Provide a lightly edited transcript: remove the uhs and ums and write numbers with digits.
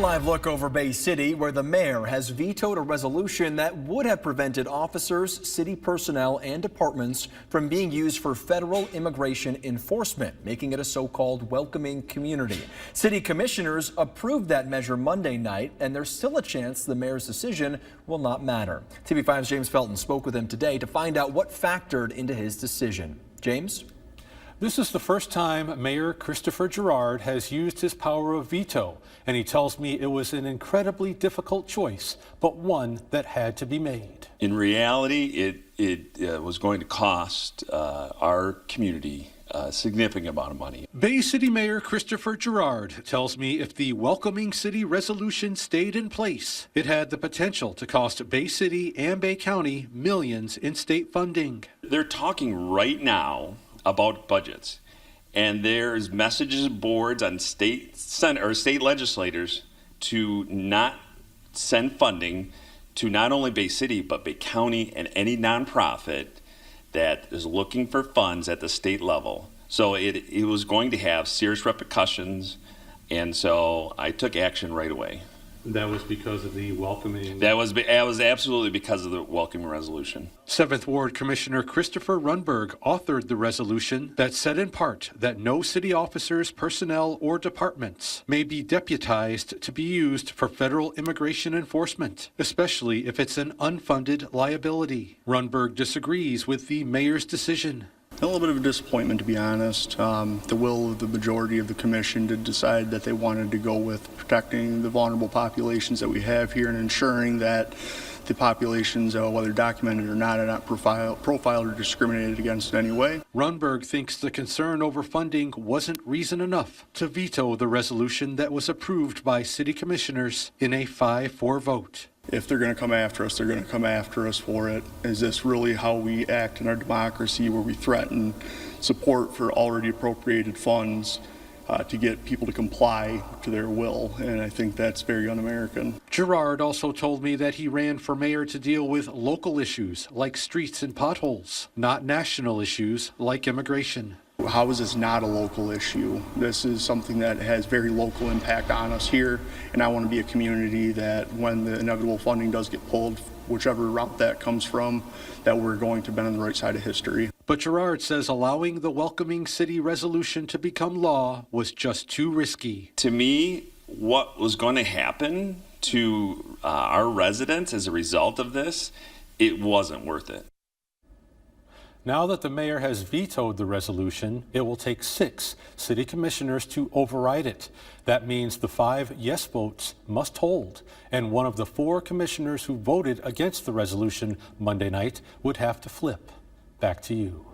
Live look over Bay City, where the mayor has vetoed a resolution that would have prevented officers, city personnel, and departments from being used for federal immigration enforcement, making it a so-called welcoming community. City commissioners approved that measure Monday night, and there's still a chance the mayor's decision will not matter. TV5's James Felton spoke with him today to find out what factored into his decision. James? This is the first time Mayor Christopher Gerard has used his power of veto, and he tells me it was an incredibly difficult choice, but one that had to be made. In reality, it was going to cost our community a significant amount of money. Bay City Mayor Christopher Gerard tells me if the Welcoming City resolution stayed in place, it had the potential to cost Bay City and Bay County millions in state funding. They're talking right now about budgets, and there's messages boards on state legislators to not send funding to not only Bay City but Bay County and any nonprofit that is looking for funds at the state level. So it was going to have serious repercussions, and so I took action right away. That was because of the welcoming. That was absolutely because of the welcoming resolution. 7th Ward Commissioner Christopher Runberg authored the resolution that said in part that no city officers, personnel, or departments may be deputized to be used for federal immigration enforcement, especially if it's an unfunded liability. Runberg disagrees with the mayor's decision. A little bit of a disappointment, to be honest. The will of the majority of the commission did decide that they wanted to go with protecting the vulnerable populations that we have here and ensuring that the populations, whether documented or not, are not profiled or discriminated against in any way. Runberg thinks the concern over funding wasn't reason enough to veto the resolution that was approved by city commissioners in a 5-4 vote. If they're going to come after us, they're going to come after us for it. Is this really how we act in our democracy, where we threaten support for already appropriated funds to get people to comply to their will? And I think that's very un-American. Gerard also told me that he ran for mayor to deal with local issues like streets and potholes, not national issues like immigration. How is this not a local issue? This is something that has very local impact on us here, and I want to be a community that when the inevitable funding does get pulled, whichever route that comes from, that we're going to be on the right side of history. But Gerard says allowing the Welcoming City resolution to become law was just too risky. To me, what was going to happen to our residents as a result of this, it wasn't worth it. Now that the mayor has vetoed the resolution, it will take 6 city commissioners to override it. That means the 5 yes votes must hold, and one of the 4 commissioners who voted against the resolution Monday night would have to flip. Back to you.